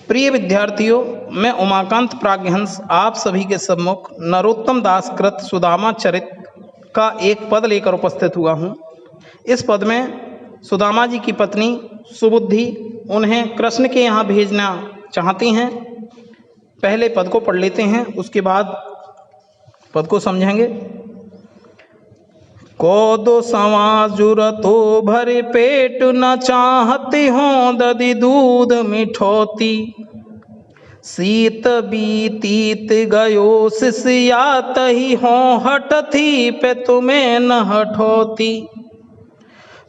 प्रिय विद्यार्थियों, मैं उमाकांत प्राज्ञहंस आप सभी के सम्मुख नरोत्तम दास कृत सुदामा चरित का एक पद लेकर उपस्थित हुआ हूँ। इस पद में सुदामा जी की पत्नी सुबुद्धि उन्हें कृष्ण के यहाँ भेजना चाहती हैं। पहले पद को पढ़ लेते हैं, उसके बाद पद को समझेंगे। कोदो समाजुर तो भरे पेट न चाहते हों दधि दूध मिठौती, सीत बीतीत गयो सिसिया तही हों हट थी पे तुम्हें न हठौती।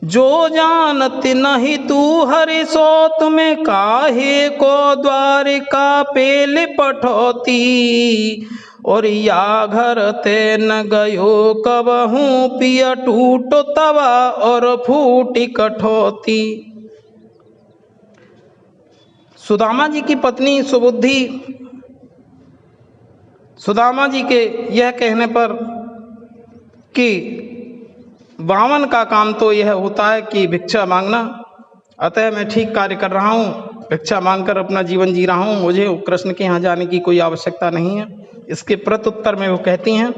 जो जानत नहीं तू हरि सो तुम्हें काहे को द्वारिका पेल पठौती, और या घर ते न गयो कबहू पिया टूटो तवा और फूटी कठौती। सुदामा जी की पत्नी सुबुद्धि सुदामा जी के यह कहने पर कि बावन का काम तो यह होता है कि भिक्षा मांगना, अतः मैं ठीक कार्य कर रहा हूँ, भिक्षा मांगकर अपना जीवन जी रहा हूँ, मुझे कृष्ण के यहाँ जाने की कोई आवश्यकता नहीं है। इसके प्रत्युत्तर में वो कहती हैं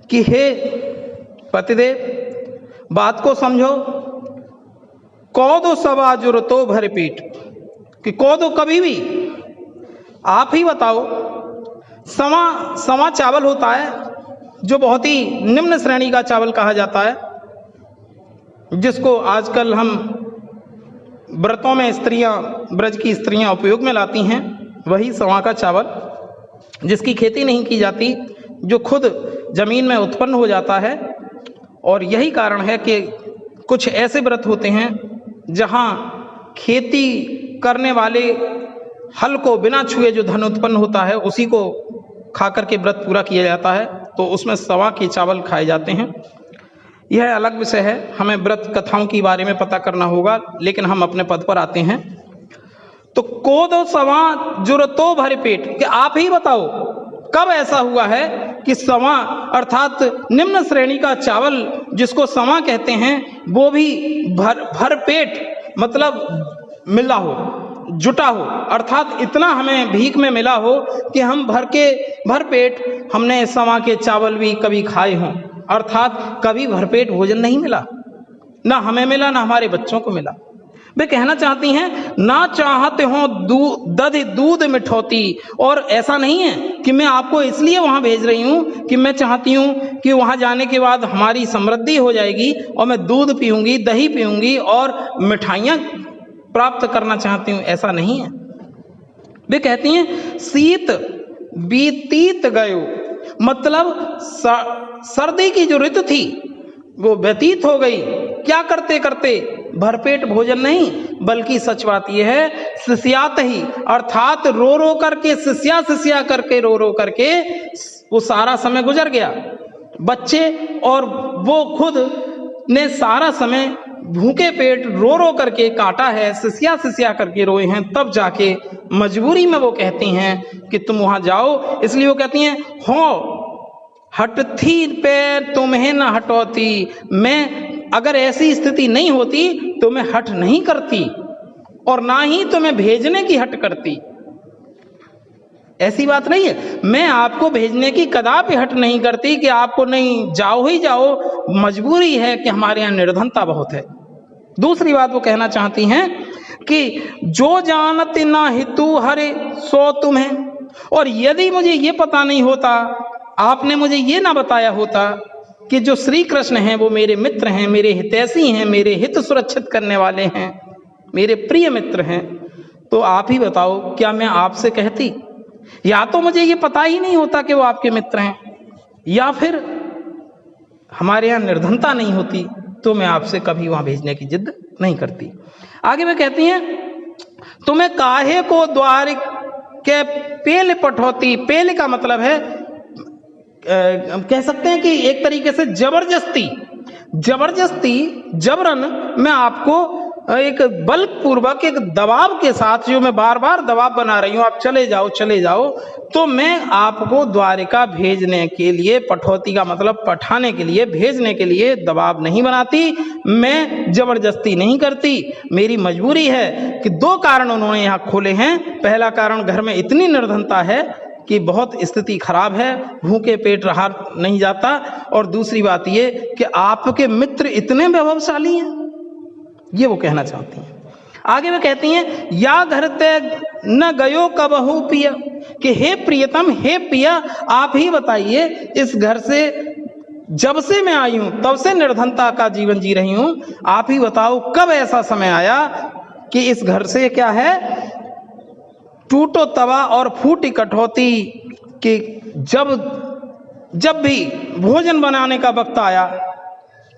कि हे पतिदेव, बात को समझो। कौदो सवा जुरतो भर पेट, कि कौदो कभी भी आप ही बताओ। सवा चावल होता है जो बहुत ही निम्न श्रेणी का चावल कहा जाता है, जिसको आजकल हम व्रतों में स्त्रियां, ब्रज की स्त्रियां उपयोग में लाती हैं। वही सवा का चावल, जिसकी खेती नहीं की जाती, जो खुद जमीन में उत्पन्न हो जाता है। और यही कारण है कि कुछ ऐसे व्रत होते हैं जहां खेती करने वाले हल को बिना छुए जो धन उत्पन्न होता है उसी को खा करके व्रत पूरा किया जाता है, तो उसमें सवा के चावल खाए जाते हैं। यह अलग विषय है, हमें व्रत कथाओं के बारे में पता करना होगा, लेकिन हम अपने पद पर आते हैं। तो कोदो सवा जुरतो भरे पेट, कि आप ही बताओ कब ऐसा हुआ है कि सवा अर्थात निम्न श्रेणी का चावल जिसको सवा कहते हैं वो भी भर पेट मतलब मिला हो, जुटा हो, अर्थात इतना हमें भीख में मिला हो कि हम भर पेट हमने सवा के चावल भी कभी खाए हों, अर्थात कभी भरपेट भोजन नहीं मिला, ना हमें मिला ना हमारे बच्चों को मिला। वे कहना चाहती हैं ना चाहते हो दधि दूध मिठौती, और ऐसा नहीं है कि मैं आपको इसलिए वहां भेज रही हूं कि मैं चाहती हूं कि वहां जाने के बाद हमारी समृद्धि हो जाएगी और मैं दूध पीऊंगी, दही पीऊंगी और मिठाइयां प्राप्त करना चाहती हूं, ऐसा नहीं है। वे कहती हैं सीत बीतीत गयो, मतलब सर्दी की जो ऋतु थी वो व्यतीत हो गई। क्या करते करते? भरपेट भोजन नहीं, बल्कि सच बात यह है सिसियात ही, अर्थात रो रो करके, सिसिया करके, रो रो करके वो सारा समय गुजर गया। बच्चे और वो खुद ने सारा समय भूखे पेट रो रो करके काटा है, सिसिया करके रोए हैं, तब जाके मजबूरी में वो कहती हैं कि तुम वहां जाओ। इसलिए वो कहती हैं हो हटथी पे तुम्हें न हटौती, मैं अगर ऐसी स्थिति नहीं होती तो मैं हट नहीं करती और ना ही तुम्हें भेजने की हट करती। ऐसी बात नहीं है, मैं आपको भेजने की कदापि हट नहीं करती कि आपको नहीं जाओ ही जाओ, मजबूरी है कि हमारे यहाँ निर्धनता बहुत है। दूसरी बात वो कहना चाहती हैं कि जो जानत ना हितु हरे सो तुम्हें, और यदि मुझे ये पता नहीं होता, आपने मुझे ये ना बताया होता कि जो श्री कृष्ण हैं वो मेरे मित्र हैं, मेरे हितैषी हैं, मेरे हित सुरक्षित करने वाले हैं, मेरे प्रिय मित्र हैं, तो आप ही बताओ क्या मैं आपसे कहती? या तो मुझे ये पता ही नहीं होता कि वो आपके मित्र हैं, या फिर हमारे यहाँ निर्धनता नहीं होती तो मैं आपसे कभी वहां भेजने की जिद नहीं करती। आगे में कहती हैं तुम्हें काहे को द्वार के पेल पठौती। पेल का मतलब है कह सकते हैं कि एक तरीके से जबरन मैं आपको एक बलपूर्वक एक दबाव के साथ, जो मैं बार बार दबाव बना रही हूं, आप चले जाओ चले जाओ, तो मैं आपको द्वारिका भेजने के लिए, पठौती का मतलब पठाने के लिए, भेजने के लिए दबाव नहीं बनाती, मैं जबरदस्ती नहीं करती। मेरी मजबूरी है कि दो कारण उन्होंने यहाँ खोले हैं। पहला कारण, घर में इतनी निर्धनता है कि बहुत स्थिति खराब है, भूखे पेट रहा नहीं जाता। और दूसरी बात ये कि आपके मित्र इतने वैभवशाली हैं, ये वो कहना चाहती हैं। आगे वो कहती हैं, या घर ते न गयो कबहू पिया, कि हे प्रियतम, हे पिया, आप ही बताइए, इस घर से जब से मैं आई हूं तब से निर्धनता का जीवन जी रही हूं, आप ही बताओ कब ऐसा समय आया कि इस घर से क्या है, टूटो तवा और फूटी कठौती, कि जब भी भोजन बनाने का वक्त आया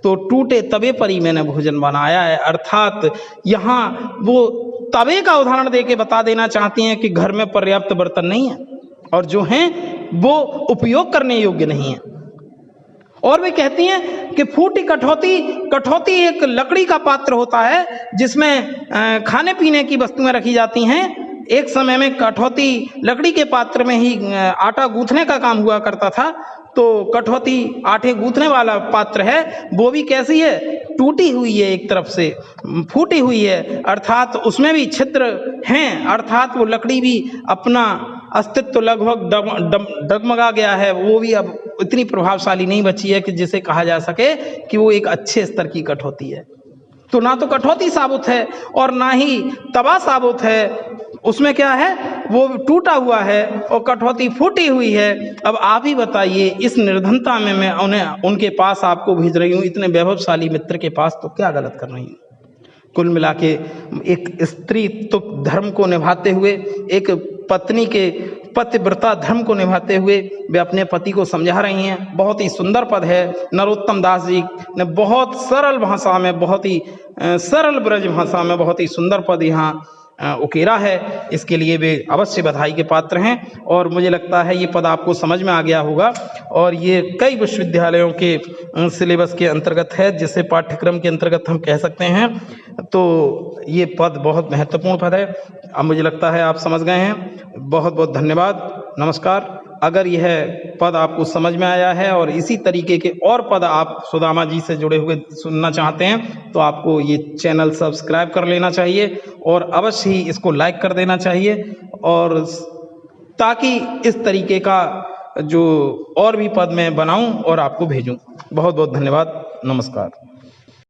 तो टूटे तवे पर ही मैंने भोजन बनाया है। अर्थात यहाँ वो तवे का उदाहरण देके बता देना चाहती हैं कि घर में पर्याप्त बर्तन नहीं है और जो हैं वो उपयोग करने योग्य नहीं है। और वे कहती हैं कि फूटी कठौती, कठौती एक लकड़ी का पात्र होता है जिसमें खाने पीने की वस्तुएं रखी जाती हैं। एक समय में कठौती लकड़ी के पात्र में ही आटा गूंथने का काम हुआ करता था। तो कठौती आटे गूंथने वाला पात्र है, वो भी कैसी है, टूटी हुई है, एक तरफ से फूटी हुई है, अर्थात उसमें भी छिद्र हैं, अर्थात वो लकड़ी भी अपना अस्तित्व लगभग डगमगा गया है, वो भी अब इतनी प्रभावशाली नहीं बची है कि जिसे कहा जा सके कि वो एक अच्छे स्तर की कठौती है। तो ना तो कठौती साबुत है और ना ही तवा साबुत है, उसमें क्या है, वो टूटा हुआ है और कठौती फूटी हुई है। अब आप ही बताइए, इस निर्धनता में मैं उनके पास आपको भेज रही हूँ, इतने वैभवशाली मित्र के पास, तो क्या गलत कर रही हूँ। कुल मिला के एक स्त्री तो धर्म को निभाते हुए, एक पत्नी के पतिव्रता धर्म को निभाते हुए वे अपने पति को समझा रही हैं। बहुत ही सुंदर पद है, नरोत्तम दास जी ने बहुत सरल भाषा में, बहुत ही सरल ब्रज भाषा में बहुत ही सुंदर पद यहाँ उकेरा है। इसके लिए वे अवश्य बधाई के पात्र हैं और मुझे लगता है ये पद आपको समझ में आ गया होगा। और ये कई विश्वविद्यालयों के सिलेबस के अंतर्गत है, जिसे पाठ्यक्रम के अंतर्गत हम कह सकते हैं। तो ये पद बहुत महत्वपूर्ण पद है। अब मुझे लगता है आप समझ गए हैं। बहुत बहुत धन्यवाद, नमस्कार। अगर यह पद आपको समझ में आया है और इसी तरीके के और पद आप सुदामा जी से जुड़े हुए सुनना चाहते हैं तो आपको ये चैनल सब्सक्राइब कर लेना चाहिए और अवश्य ही इसको लाइक कर देना चाहिए, और ताकि इस तरीके का जो और भी पद मैं बनाऊं और आपको भेजूं। बहुत बहुत धन्यवाद, नमस्कार।